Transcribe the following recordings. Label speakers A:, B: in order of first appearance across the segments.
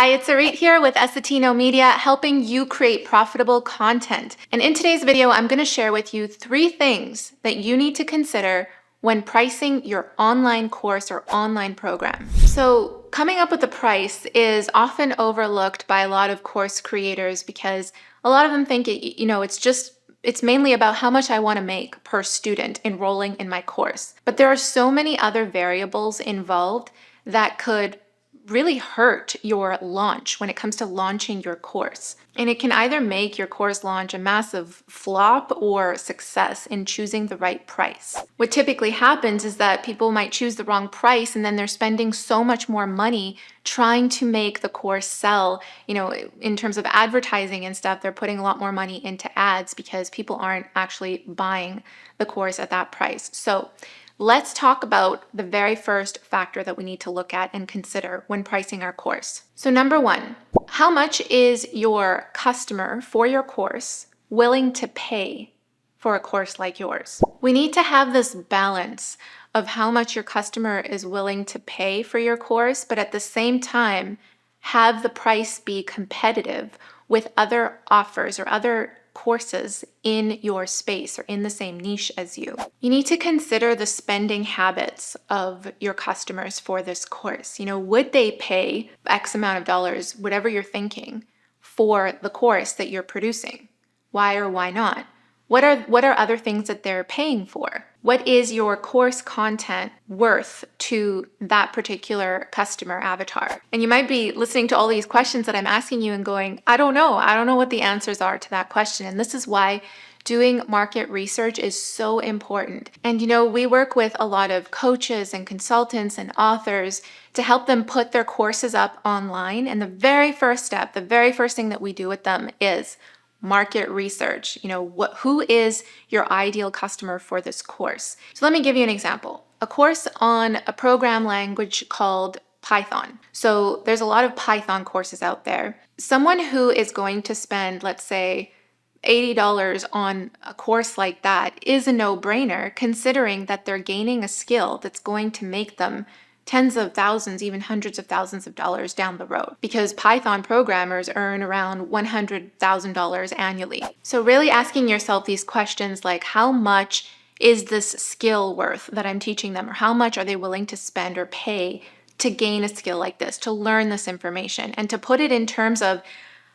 A: Hi, it's Arit here with Essetinomedia, helping you create profitable content. And in today's video, I'm going to share with you 3 things that you need to consider when pricing your online course or online program. So coming up with a price is often overlooked by a lot of course creators because a lot of them think it's mainly about how much I want to make per student enrolling in my course. But there are so many other variables involved that could really hurt your launch when it comes to launching your course. And it can either make your course launch a massive flop or success in choosing the right price. What typically happens is that people might choose the wrong price and then they're spending so much more money trying to make the course sell. In terms of advertising and stuff, they're putting a lot more money into ads because people aren't actually buying the course at that price. So let's talk about the very first factor that we need to look at and consider when pricing our course. So number 1, how much is your customer for your course willing to pay for a course like yours? We need to have this balance of how much your customer is willing to pay for your course, but at the same time, have the price be competitive with other offers or other courses in your space or in the same niche as you. You need to consider the spending habits of your customers for this course. Would they pay X amount of dollars, whatever you're thinking, for the course that you're producing? Why or why not? What are other things that they're paying for? What is your course content worth to that particular customer avatar? And you might be listening to all these questions that I'm asking you and going, I don't know what the answers are to that question. And this is why doing market research is so important. And we work with a lot of coaches and consultants and authors to help them put their courses up online. And the very first step, the very first thing that we do with them is market research. Who is your ideal customer for this course? So let me give you an example. A course on a program language called Python. So there's a lot of Python courses out there. Someone who is going to spend, let's say, $80 on a course like that is a no-brainer, considering that they're gaining a skill that's going to make them tens of thousands, even hundreds of thousands of dollars down the road, because Python programmers earn around $100,000 annually. So really asking yourself these questions like, how much is this skill worth that I'm teaching them? Or how much are they willing to spend or pay to gain a skill like this, to learn this information, and to put it in terms of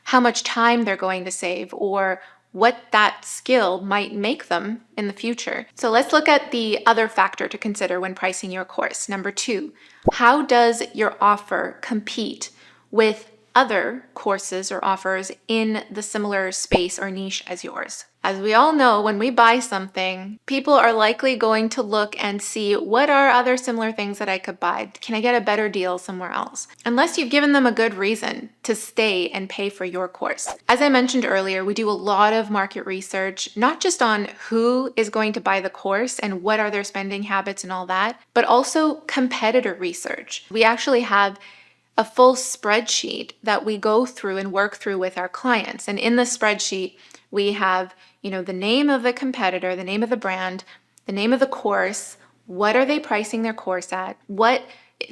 A: how much time they're going to save or what that skill might make them in the future. So let's look at the other factor to consider when pricing your course. Number 2, how does your offer compete with other courses or offers in the similar space or niche as yours? As we all know, when we buy something, people are likely going to look and see what are other similar things that I could buy. Can I get a better deal somewhere else? Unless you've given them a good reason to stay and pay for your course. As I mentioned earlier, we do a lot of market research, not just on who is going to buy the course and what are their spending habits and all that, but also competitor research. We actually have a full spreadsheet that we go through and work through with our clients. And in the spreadsheet, we have, the name of the competitor, the name of the brand, the name of the course, what are they pricing their course at? What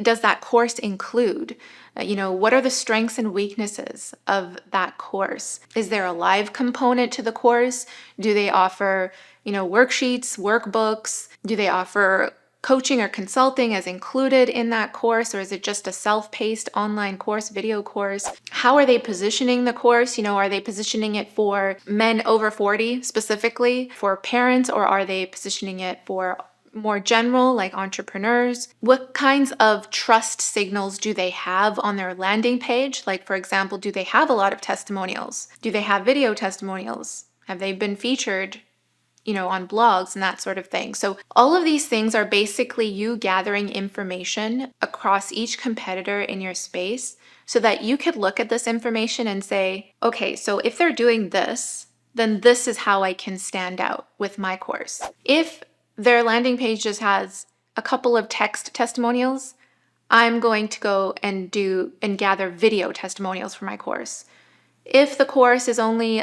A: does that course include? What are the strengths and weaknesses of that course? Is there a live component to the course? Do they offer, worksheets, workbooks? Do they offer coaching or consulting as included in that course, or is it just a self-paced online course, video course? How are they positioning the course? Are they positioning it for men over 40 specifically, for parents, or are they positioning it for more general, like entrepreneurs? What kinds of trust signals do they have on their landing page? Like, for example, do they have a lot of testimonials? Do they have video testimonials? Have they been featured on blogs and that sort of thing? So all of these things are basically you gathering information across each competitor in your space so that you could look at this information and say, okay, so if they're doing this, then this is how I can stand out with my course. If their landing page just has a couple of text testimonials, I'm going to go and gather video testimonials for my course. If the course is only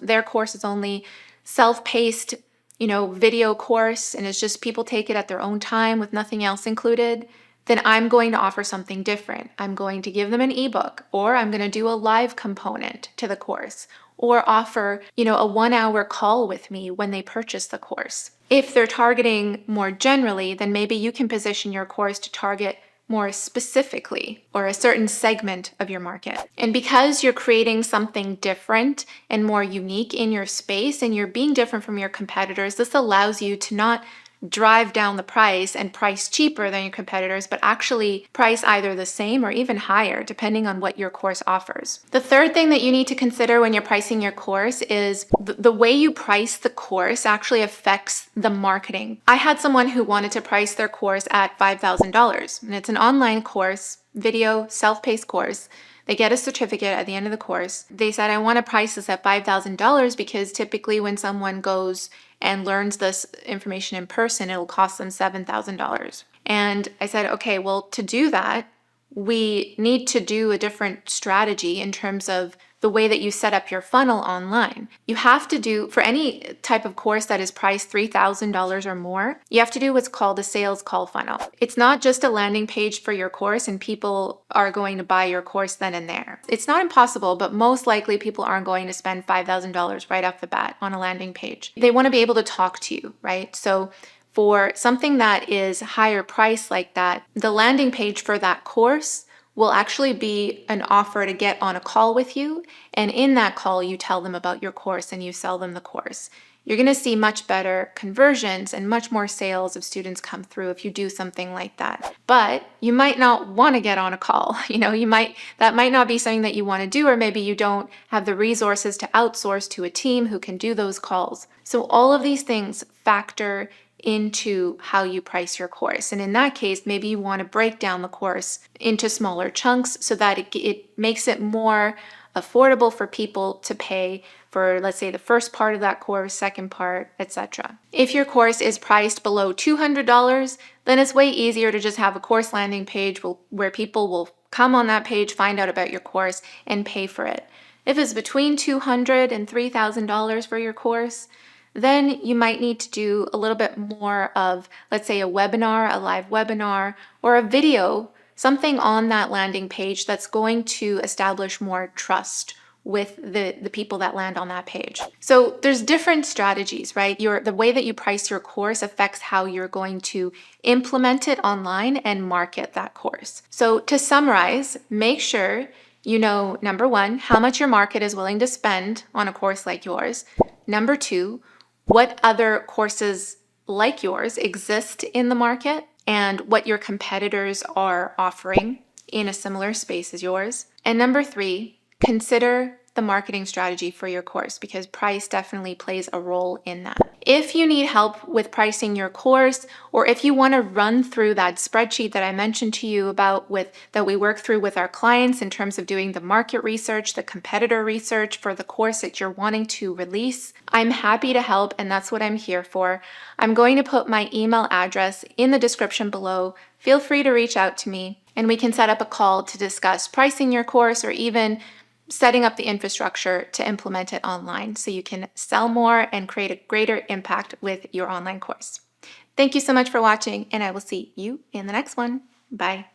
A: their course is only self-paced, video course, and it's just people take it at their own time with nothing else included, then I'm going to offer something different. I'm going to give them an ebook, or I'm going to do a live component to the course, or offer, a 1-hour call with me when they purchase the course. If they're targeting more generally, then maybe you can position your course to target more specifically or a certain segment of your market. And because you're creating something different and more unique in your space and you're being different from your competitors, this allows you to not drive down the price and price cheaper than your competitors, but actually price either the same or even higher, depending on what your course offers. The third thing that you need to consider when you're pricing your course is the way you price the course actually affects the marketing. I had someone who wanted to price their course at $5,000, and it's an online course, video, self-paced course. They get a certificate at the end of the course. They said, I want to price this at $5,000 because typically when someone goes and learns this information in person, it'll cost them $7,000. And I said, okay, well, to do that, we need to do a different strategy in terms of the way that you set up your funnel online. You have to do, for any type of course that is priced $3,000 or more, you have to do what's called a sales call funnel. It's not just a landing page for your course and people are going to buy your course then and there. It's not impossible, but most likely people aren't going to spend $5,000 right off the bat on a landing page. They want to be able to talk to you, right? So for something that is higher price like that, the landing page for that course will actually be an offer to get on a call with you. And in that call, you tell them about your course and you sell them the course. You're going to see much better conversions and much more sales of students come through if you do something like that. But you might not want to get on a call. That might not be something that you want to do, or maybe you don't have the resources to outsource to a team who can do those calls. So all of these things factor into how you price your course. And in that case, maybe you want to break down the course into smaller chunks so that it makes it more affordable for people to pay for, let's say, the first part of that course, second part, etc. If your course is priced below $200, then it's way easier to just have a course landing page where people will come on that page, find out about your course, and pay for it. If it's between $200 and $3,000 for your course, then you might need to do a little bit more of, let's say, a webinar, a live webinar, or a video, something on that landing page that's going to establish more trust with the people that land on that page. So there's different strategies, right? The way that you price your course affects how you're going to implement it online and market that course. So to summarize, make sure you know, number one, how much your market is willing to spend on a course like yours. Number two, what other courses like yours exist in the market and what your competitors are offering in a similar space as yours. And number three, consider the marketing strategy for your course, because price definitely plays a role in that. If you need help with pricing your course, or if you want to run through that spreadsheet that I mentioned to you about that we work through with our clients in terms of doing the market research, the competitor research for the course that you're wanting to release, I'm happy to help, and that's what I'm here for. I'm going to put my email address in the description below. Feel free to reach out to me, and we can set up a call to discuss pricing your course or even setting up the infrastructure to implement it online so you can sell more and create a greater impact with your online course. Thank you so much for watching, and I will see you in the next one. Bye.